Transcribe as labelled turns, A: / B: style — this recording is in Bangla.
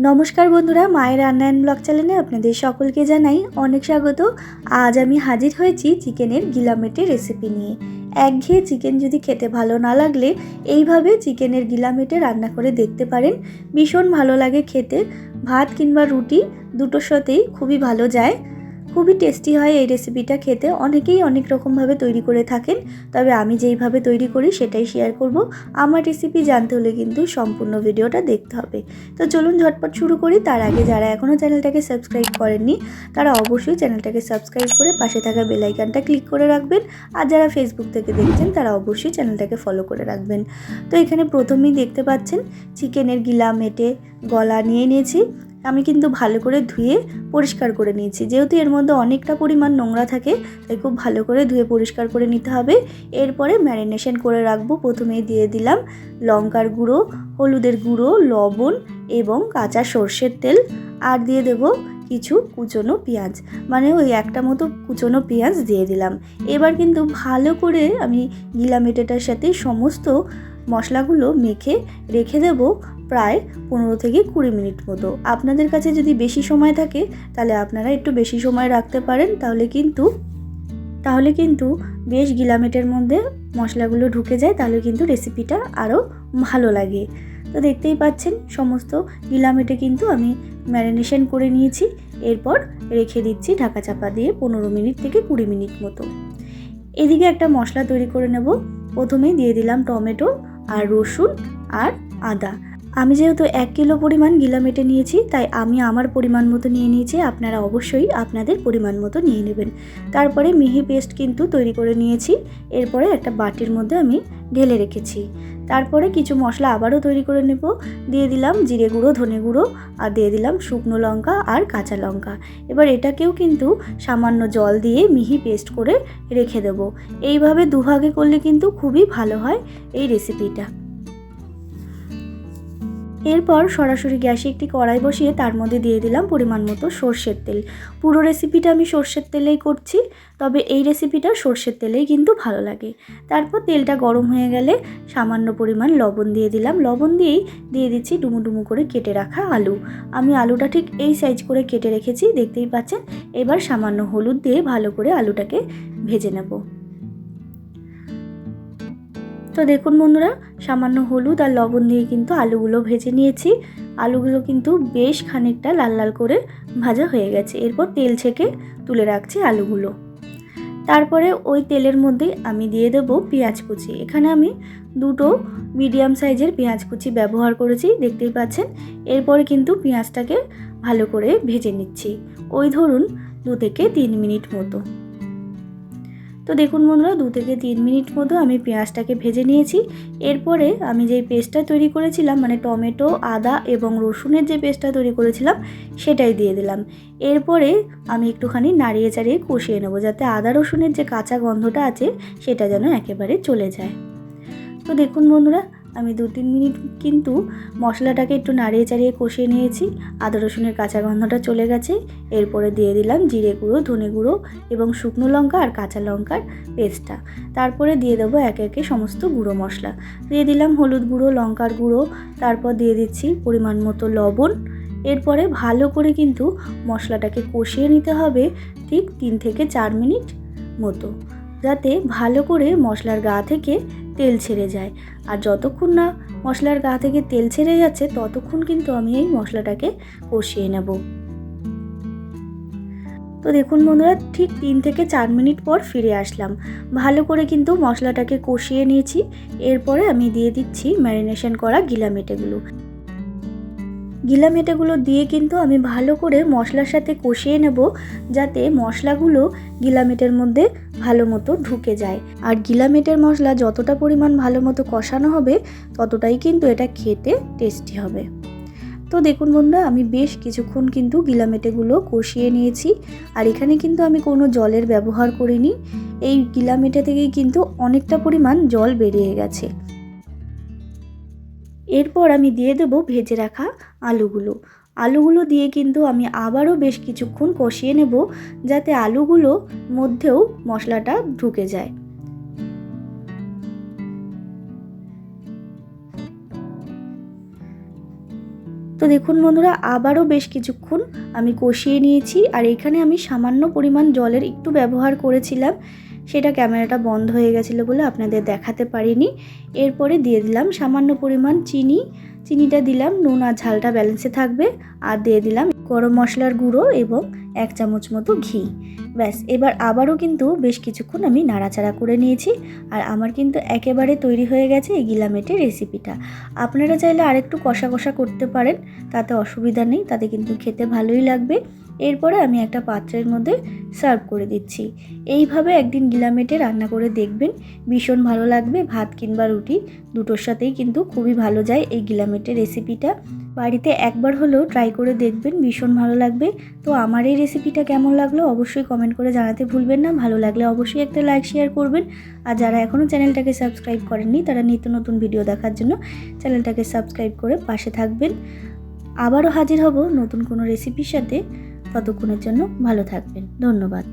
A: নমস্কার বন্ধুরা, মায়ের রান্না অ্যান্ড ব্লগ চ্যানেলে আপনাদের সকলকে জানাই অনেক স্বাগত। আজ আমি হাজির হয়েছি চিকেনের গিলামেটে রেসিপি নিয়ে। একঘেয়ে চিকেন যদি খেতে ভালো না লাগলে এইভাবে চিকেনের গিলামেটে রান্না করে দেখতে পারেন। ভীষণ ভালো লাগে খেতে, ভাত কিংবা রুটি দুটোর সাথেই খুবই ভালো যায়। খুবই টেস্টি হয় এই রেসিপিটা খেতে। অনেকেই অনেক রকমভাবে তৈরি করে থাকেন, তবে আমি যেইভাবে তৈরি করি সেটাই শেয়ার করব। আমার রেসিপি জানতে হলে কিন্তু সম্পূর্ণ ভিডিওটা দেখতে হবে। তো চলুন ঝটপট শুরু করি। তার আগে যারা এখনও চ্যানেলটাকে সাবস্ক্রাইব করেননি তারা অবশ্যই চ্যানেলটাকে সাবস্ক্রাইব করে পাশে থাকা বেল আইকনটা ক্লিক করে রাখবেন। আর যারা ফেসবুক থেকে দেখছেন তারা অবশ্যই চ্যানেলটাকে ফলো করে রাখবেন। তো এখানে প্রথমেই দেখতে পাচ্ছেন চিকেনের গিলামেটে গলা নিয়ে নিয়েছি। আমি কিন্তু ভালো করে ধুয়ে পরিষ্কার করে নিয়েছি, যেহেতু এর মধ্যে অনেকটা পরিমাণ নোংরা থাকে তাই খুব ভালো করে ধুয়ে পরিষ্কার করে নিতে হবে। এরপরে ম্যারিনেশন করে রাখবো। প্রথমেই দিয়ে দিলাম লঙ্কার গুঁড়ো, হলুদের গুঁড়ো, লবণ এবং কাঁচা সর্ষের তেল, আর দিয়ে দেব কিছু কুচনো পেঁয়াজ, মানে ওই একটা মতো কুচনো পেঁয়াজ দিয়ে দিলাম। এবার কিন্তু ভালো করে আমি গিলামেটেটার সাথে সমস্ত মশলাগুলো মেখে রেখে দেব প্রায় 15 থেকে 20 মিনিট মতো। আপনাদের কাছে যদি বেশি সময় থাকে তাহলে আপনারা একটু বেশি সময় রাখতে পারেন, তাহলে কিন্তু বেশ গিলামেটের মধ্যে মশলাগুলো ঢুকে যায়, তাহলে কিন্তু রেসিপিটা আরও ভালো লাগে। তো দেখতেই পাচ্ছেন সমস্ত গিলামেটে কিন্তু আমি ম্যারিনেশন করে নিয়েছি। এরপর রেখে দিচ্ছি ঢাকা চাপা দিয়ে 15 মিনিট থেকে 20 মিনিট মতো। এদিকে একটা মশলা তৈরি করে নেব। প্রথমেই দিয়ে দিলাম টমেটো আর রসুন আর আদা। আমি যেহেতু 1 কিলো পরিমাণ গিলামেটে নিয়েছি তাই আমি আমার পরিমাণ মতো নিয়ে নিয়েছি, আপনারা অবশ্যই আপনাদের পরিমাণ মতো নিয়ে নেবেন। তারপরে মিহি পেস্ট কিন্তু তৈরি করে নিয়েছি। এরপরে একটা বাটির মধ্যে আমি ঢেলে রেখেছি। তারপরে কিছু মশলা আবারও তৈরি করে নেব। দিয়ে দিলাম জিরে গুঁড়ো, ধনে গুঁড়ো, আর দিয়ে দিলাম শুকনো লঙ্কা আর কাঁচা লঙ্কা। এবার এটাকেও কিন্তু সামান্য জল দিয়ে মিহি পেস্ট করে রেখে দেব। এইভাবে দুভাগে করলে কিন্তু খুবই ভালো হয় এই রেসিপিটা। এরপর সরাসরি গ্যাসে একটি কড়াই বসিয়ে তার মধ্যে দিয়ে দিলাম পরিমাণ মতো সর্ষের তেল। পুরো রেসিপিটা আমি সর্ষের তেলেই করছি, তবে এই রেসিপিটা সর্ষের তেলেই কিন্তু ভালো লাগে। তারপর তেলটা গরম হয়ে গেলে সামান্য পরিমাণ লবণ দিয়ে দিলাম। লবণ দিয়েই দিয়ে দিচ্ছি ডুমু ডুমু করে কেটে রাখা আলু। আমি আলুটা ঠিক এই সাইজ করে কেটে রেখেছি, দেখতেই পাচ্ছেন। এবার সামান্য হলুদ দিয়ে ভালো করে আলুটাকে ভেজে নেব। তো দেখুন বন্ধুরা, সামান্য হলুদ আর লবণ দিয়ে কিন্তু আলুগুলো ভেজে নিয়েছি। আলুগুলো কিন্তু বেশ খানিকটা লাল লাল করে ভাজা হয়ে গেছে। এরপর তেল ছেঁকে তুলে রাখছি আলুগুলো। তারপরে ওই তেলের মধ্যে আমি দিয়ে দেব পেঁয়াজ কুচি। এখানে আমি দুটো মিডিয়াম সাইজের পেঁয়াজ কুচি ব্যবহার করেছি, দেখতেই পাচ্ছেন। এরপরে কিন্তু পেঁয়াজটাকে ভালো করে ভেজে নিচ্ছি, ওই ধরুন 2 থেকে 3 মিনিট মতো। তো দেখুন বন্ধুরা, 2 থেকে 3 মিনিট মতো আমি পেঁয়াজটাকে ভেজে নিয়েছি। এরপরে আমি যেই পেস্টটা তৈরি করেছিলাম, মানে টমেটো, আদা এবং রসুনের যে পেস্টটা তৈরি করেছিলাম সেটাই দিয়ে দিলাম। এরপরে আমি একটুখানি নাড়িয়ে চাড়িয়ে কষিয়ে নেব, যাতে আদা রসুনের যে কাঁচা গন্ধটা আছে সেটা যেন একেবারে চলে যায়। তো দেখুন বন্ধুরা, আমি 2-3 মিনিট কিন্তু মশলাটাকে একটু নাড়িয়ে চাড়িয়ে কষিয়ে নিয়েছি। আদা রসুনের কাঁচা গন্ধটা চলে গেছে। এরপরে দিয়ে দিলাম জিরে গুঁড়ো, ধনে গুঁড়ো এবং শুকনো লঙ্কা আর কাঁচা লঙ্কার পেস্টটা। তারপরে দিয়ে দেবো একে একে সমস্ত গুঁড়ো মশলা। দিয়ে দিলাম হলুদ গুঁড়ো, লঙ্কার গুঁড়ো, তারপর দিয়ে দিচ্ছি পরিমাণ মতো লবণ। এরপরে ভালো করে কিন্তু মশলাটাকে কষিয়ে নিতে হবে ঠিক 3 থেকে 4 মিনিট মতো, যাতে ভালো করে মশলার গা থেকে তেল ছেড়ে যায়। আর যতক্ষণ না মশলার গা থেকে তেল ছেড়ে যাচ্ছে ততক্ষণ কিন্তু আমি এই মশলাটাকে কষিয়ে নেব। তো দেখুন বন্ধুরা, ঠিক 3 থেকে 4 মিনিট পর ফিরে আসলাম। ভালো করে কিন্তু মশলাটাকে কষিয়ে নিয়েছি। এরপরে আমি দিয়ে দিচ্ছি ম্যারিনেশন করা গিলামেটেগুলো দিয়ে কিন্তু আমি ভালো করে মশলার সাথে কষিয়ে নেব, যাতে মশলাগুলো গিলামেটের মধ্যে ভালো মতো ঢুকে যায়। আর গিলামেটের মশলা যতটা পরিমাণ ভালো মতো কষানো হবে ততটাই কিন্তু এটা খেতে টেস্টি হবে। তো দেখুন বন্ধুরা, আমি বেশ কিছুক্ষণ কিন্তু গিলামেটেগুলো কষিয়ে নিয়েছি। আর এখানে কিন্তু আমি কোনো জলের ব্যবহার করিনি। এই গিলামেটে থেকেই কিন্তু অনেকটা পরিমাণ জল বেরিয়ে গেছে। এরপর আমি দিয়ে দেবো ভেজে রাখা আলুগুলো দিয়ে কিন্তু আমি আবারও বেশ কিছুক্ষণ কষিয়ে নেব, যাতে আলুগুলো মধ্যেও মশলাটা ঢুকে যায়। তো তো দেখুন বন্ধুরা, আবারও বেশ কিছুক্ষণ আমি কষিয়ে নিয়েছি। আর এখানে আমি সামান্য পরিমাণ জলের একটু ব্যবহার করেছিলাম, সেটা ক্যামেরাটা বন্ধ হয়ে গেছিলো বলে আপনাদের দেখাতে পারিনি। এরপরে দিয়ে দিলাম সামান্য পরিমাণ চিনিটা দিলাম, নুন আর ঝালটা ব্যালেন্সে থাকবে। আর দিয়ে দিলাম গরম মশলার গুঁড়ো এবং 1 চামচ মতো ঘি। ব্যাস, এবার আবারও কিন্তু বেশ কিছুক্ষণ আমি নাড়াচাড়া করে নিয়েছি। আর আমার কিন্তু একেবারে তৈরি হয়ে গেছে এই গিলামেটের রেসিপিটা। আপনারা চাইলে আরেকটু কষা কষা করতে পারেন, তাতে অসুবিধা নেই, তাতে কিন্তু খেতে ভালোই লাগবে। এরপরে আমি একটা পাত্রের মধ্যে সার্ভ করে দিচ্ছি। এইভাবে একদিন গিলামেটে রান্না করে দেখবেন, ভীষণ ভালো লাগবে। ভাত কিংবা রুটি দুটোর সাথেই কিন্তু খুবই ভালো যায় এই গিলামেটের রেসিপিটা। বাড়িতে একবার হলেও ট্রাই করে দেখবেন, ভীষণ ভালো লাগবে। তো আমার এই রেসিপিটা কেমন লাগলো অবশ্যই কমেন্ট করে জানাতে ভুলবেন না। ভালো লাগলে অবশ্যই একটা লাইক শেয়ার করবেন। আর যারা এখনও চ্যানেলটাকে সাবস্ক্রাইব করেননি, তারা নিত্য নতুন ভিডিও দেখার জন্য চ্যানেলটাকে সাবস্ক্রাইব করে পাশে থাকবেন। আবারও হাজির হব নতুন কোনো রেসিপির সাথে। ততক্ষণের জন্য ভালো থাকবেন। ধন্যবাদ।